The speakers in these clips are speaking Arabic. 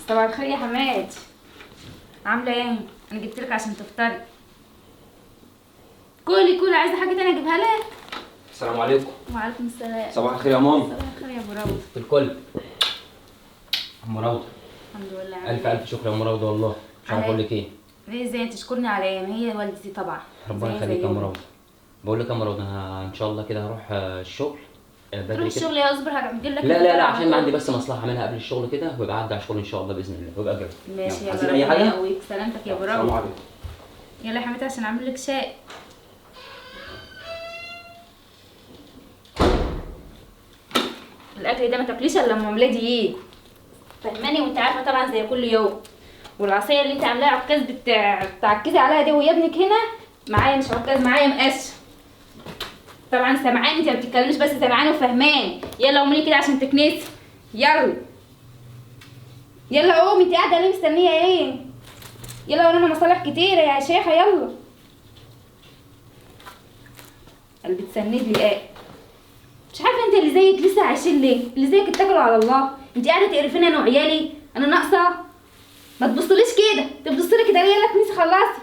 صباح الخير يا حماد، عامله ايه؟ انا جبت لك عشان تفطري. كلي عايزه حاجه تانية اجيبها لك؟ السلام عليكم. وعليكم السلام. صباح الخير يا ماما. صباح الخير يا ابو روضه. الكل ام روضه. الحمد لله. الف شكر يا ام روضه، والله مش عارف اقول لك ايه. ليه ازاي تشكرني على ايه؟ ما هي والدتي طبعا. ربنا يخليك يا ام روضه. بقول لك يا ام روضه، انا ان شاء الله كده هروح الشغل بدري كده. الشغل يا اصبر هجيب لك. لا عشان عندي بس مصلحه اعملها قبل الشغل كده، ويبقى عدى على الشغل ان شاء الله باذن الله، ويبقى جاي. ماشي يلا. عايزين اي حاجه؟ يقويك سلامتك يا ابو روضه. السلام عليكم. يلا يا حماتي عشان اعمل لك شاي. الاكل ده ما تاكليش الا لما ولادي ييجوا، فهماني؟ وانت عارفه طبعا زي كل يوم. والعصايه اللي انت عاملاها عكاز بتعكزي عليها دي، ويا ابنك هنا معايا مش عكاز، معايا مقش. طبعا سامعاني، انت ما بتتكلميش بس سامعاني وفهماني. يلا قومي كده عشان تكنسي. يلا قومي، انت قاعده ليه مستنيه ايه؟ يلا ورانا مصالح كتيره يا شيخه. يلا اللي بتسندي ايه؟ مش عارفه انت اللي زيك لسه عايشين ليه؟ اللي زيك اتكلوا على الله. انت قاعده تقرفيني انا وعيالي؟ انا ناقصه؟ ما تبصليش كده، تبصلي كده ليه؟ يلا كنيسه خلصي.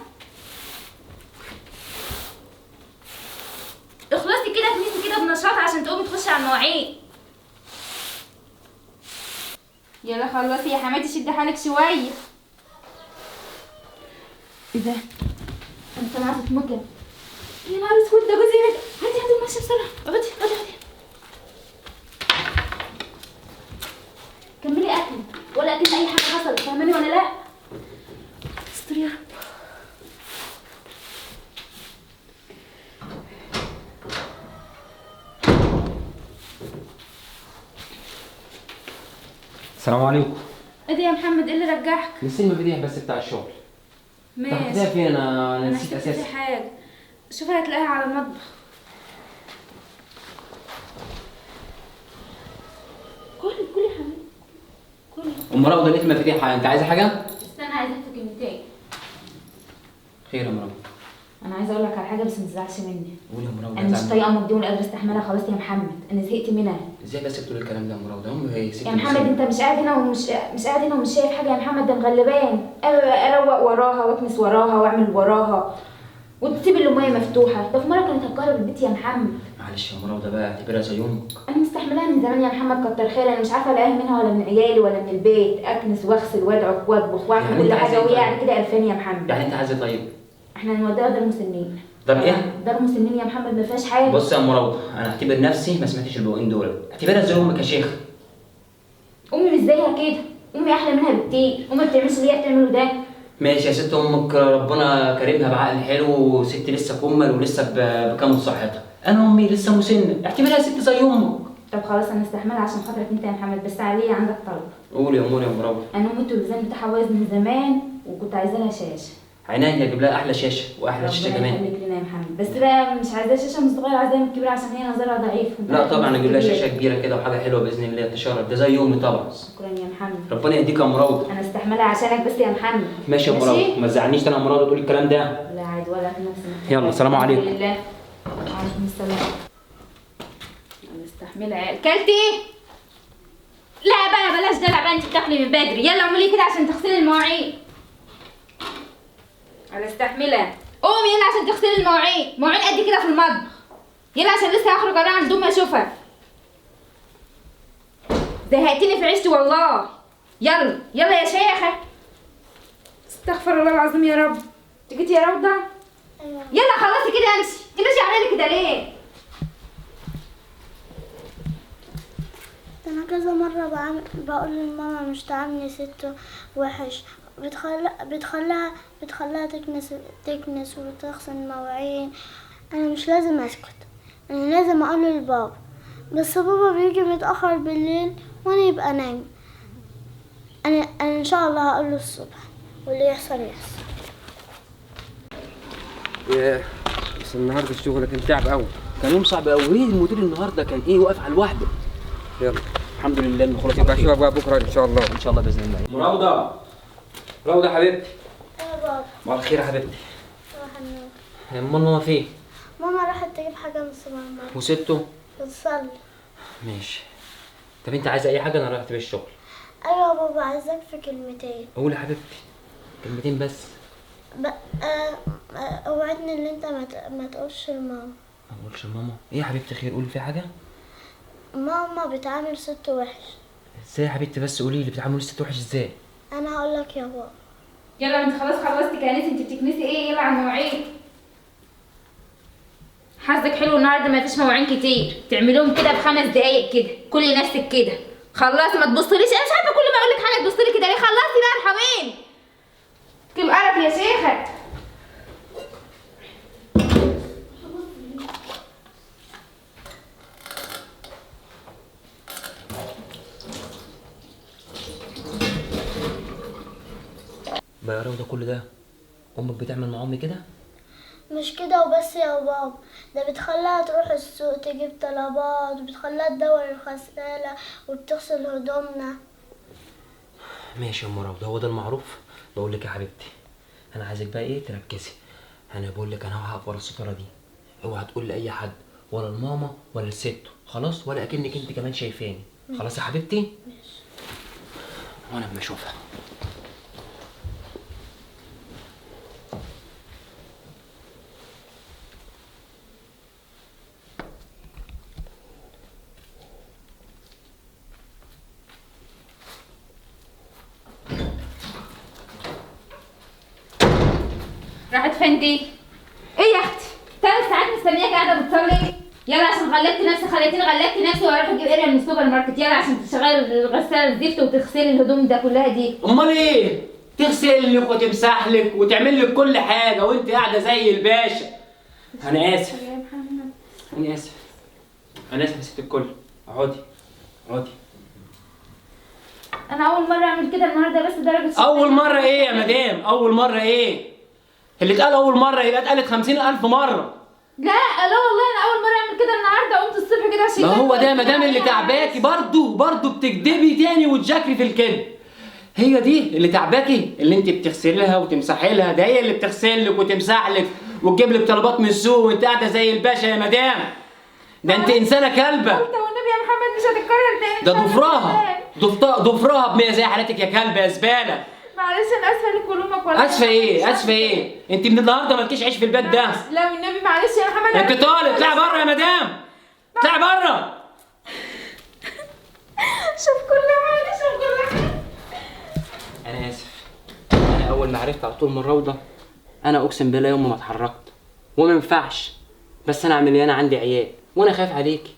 اخلصي كده كنيسه كده بنشاط عشان تقومي تخشي على المواعيد. يلا خلصي يا حماتي، شدي حالك شويه. ايه ده؟ انا سامعه صوت مكر. يا نهار اسود، ده جوزي هنا. هاتي المشي بسرعه. اقعدي. كملي اكل ولا اكيد اي حاجه حصلت، فاهماني ولا لا؟ استر يا رب. السلام عليكم. ايه ده يا محمد؟ ايه اللي رجعك؟ نسيت المفاتيح بس بتاع الشغل. ماشي. تاخديها فين؟ انا نسيت اساسا. في حاجه، شوفي هتلاقيها على المطبخ. كل يا حبيبي كل. ام روضه لقيت المفاتيح، انت عايزه حاجه؟ استنى، عايزاك في كلمتين. خير يا ام روضه. انا عايزه اقول لك على حاجه بس ما تزعلش مني. قولي يا ام روضه. انا مش طايقه امك دي ولا قادره استحملها خلاص يا محمد، انا زهقت منها. ازاي بس بتقول الكلام ده يا ام روضه؟ هي ست يا محمد انت مش قاعد هنا مش قاعد هنا ومش شايف حاجه يا محمد؟ ده مغلبان. اروق وراها واكنس وراها واعمل وراها وتسيب الاميه مفتوحه. ده في مره كانت هتكهرب البيت يا محمد. معلش يا ام روضه بقى، اعتبرها زي امك. انا مستحملاها من زمان يا محمد، كتر خيرها. انا مش عارفه الاقيها منها ولا من عيالي ولا من البيت. اكنس واغسل وادعك واطبخ واعمل يعني كل انت حاجه عايزة وهي ايه؟ قاعده كده قرفاني يا محمد. يعني انت عايزه طيب؟ احنا هنوديها دار مسنين. طب ايه؟ دار مسنين يا محمد ما فيهاش حاجه. بص يا ام روضه، انا هعتبر نفسي ما سمعتش البوقين دول، اعتبرها زي امك يا شيخ. امي مش زيها كده، امي احلى منها بكتير. امي ما بتعملش اللي هي بتعمله ده. ماشي يا ست، امك ربنا كريمها بعقل حلو، وست لسه كمل ولسه بكامل صحتها. انا امي لسه مسنه، اعتبرها ست زي امك. طب خلاص انا استحملها عشان خاطرك انت يا محمد، بس عليا عندك طلب. قول يا امور يا ام روضه. انا امي التلفزيون بتاعها بايظ من زمان وكنت عايزه لها شاشه. عينيا اجيب لها احلى شاشه واحلى شاشه كمان. ربنا يخليك لنا يا محمد، بس بقى مش عايزاها شاشه من صغيره، عايزاها من كبيره عشان هي نظرها ضعيف. لا طبعا اجيب لها شاشه كبيره كده وحاجه حلوه باذن الله تشرف، ده زي امي طبعا. شكرا يا محمد. ربنا يهديك يا ام روضه. انا استحملها عشانك بس يا محمد. ماشي يا ام روضه، ما تزعلنيش تاني يا ام روضه تقولي الكلام ده. لا عادي ولا في نفسي. يلا سلام عليكم. الحمد لله. وعليكم السلام. انا استحملها. كلتي؟ لا بقى بلاش دلع بقى، انت بتاكلي من بدري. يلا اعملي كده عشان تغسلي المواعين. انا استحملها. قومي يلا عشان تغسلي المواعين، مواعين قد كده في المطبخ. يلا عشان لسه هخرج اروح عند امي اشوفها. زهقتني في عيشتي والله. يلا يا شيخه. استغفر الله العظيم يا رب. جيتي يا روضه؟ ايوه. يلا خلصي كده امشي. انت ماشيه عامله كده ليه؟ انا كذا مره بقول لماما مش تعاملني ست وحش، بتخليها تكنس وتغسل المواعين. انا مش لازم اسكت، انا لازم اقول لبابا، بس بابا بيجي متاخر بالليل وانا يبقى نايم. انا ان شاء الله هقول له الصبح واللي يحصل يحصل. ياه، بس النهارده الشغل كان تعب قوي. كان يوم صعب قوي. ايه المدير النهارده كان ايه واقف على الوحده. يلا الحمد لله ان خلاص يبقى اشوفك بقى بكره ان شاء الله. ان شاء الله باذن الله. ام روضه، روضه حبيبتي. يا بابا. صباح الخير يا حبيبتي. صباح النور. ماما فين؟ ماما راحت تجيب حاجه من السوبر ماركت وسته؟ بتصلي. ماشي. طب انت عايزه اي حاجه؟ انا رايح الشغل. ايوه يا بابا، عايزاك في كلمتين. قول يا حبيبتي، كلمتين بس. اوعدني ان انت ما تقولش لماما. ما اقولش لماما؟ ايه يا حبيبتي خير، قولي في حاجه. ماما بتعامل ست وحش. ازاي يا حبيبتي؟ بس قولي لي بتعاملوا الست وحش ازاي. انا هقول لك يا بابا. يلا انت خلاص خلصتي كنسي، انت بتكنسي ايه؟ يلا على المواعيد. حظك حلو النهارده ما فيش مواعين كتير، تعملوهم كده ب5 دقايق كده، كلي نفسك كده. خلصي ما تبصليش، انا مش عارفه كل ما اقول لك حاجه تبصلي كده ليه؟ خلصي بقى ارحمين. كم قرف يا شيخه. بقى يا روضه كل ده امك بتعمل مع امي كده؟ مش كده وبس يا بابا، ده بتخليها تروح السوق تجيب طلبات، وبتخليها تدور الغسالة وبتغسل هدومنا. ماشي يا ام روضه، هو ده المعروف. بقول لك يا حبيبتي، انا عايزك بقى ايه تركزي. انا بقول لك انا هقف ورا الستاره دي، اوعى تقول لاي حد، ولا الماما ولا الست، خلاص؟ ولا اكنك انت كمان شايفاني. خلاص يا حبيبتي؟ ماشي. وانا اما اشوفها. راحت فين دي؟ ايه يا اختي؟ 3 ساعات مستنياك قاعده بتصلي. يلا عشان غلبتي نفسي واروح اجيب قريه من السوبر ماركت. يلا عشان تشغلي الغساله الزفت وتغسلي الهدوم ده كلها دي. امال ايه؟ تغسل لك وتمسح لك وتعمل لك كل حاجه وانت قاعده زي الباشا. انا اسف يا محمد. انا اسف انا اسف يا ست الكل. اقعدي اقعدي. انا اول مره اعمل كده النهارده، بس درجه اول مره ايه يا مدام؟ اول مره ايه؟ اللي اتقال اول مره يبقى اتقالت 50,000 مره. لا والله انا اول مره اعمل كده النهارده. قمت الصبح كده عشان ما هو ده مدام اللي تعباكي برضو بتكدبي تاني وتذاكري في الكذب. هي دي اللي تعباكي، اللي انت بتغسلي لها وتمسحي لها، ده هي اللي بتغسل لك وتمسح لك وتجيب لك طلبات من السوق وانت قاعده زي الباشا يا مدام. ده انت انسانه كلبه. قلت والنبي يا محمد مش هتتكرر تاني. ده ضفرها بمية زي حالتك يا كلبه يا زباله. معلش انا اسفه لك ولومك والله. اسفه ايه؟ انت من النهارده مالكيش عيش في البيت ده. لا والنبي معلش يا محمد. انت طالع اطلعي بره يا مدام، اطلعي بره. شوف كل حاجه. انا اسف. انا اول ما عرفت على طول من روضه، انا اقسم بالله يوم ما اتحركت وما ينفعش. بس انا اعمل ايه؟ انا عندي عيال وانا خايف عليكي.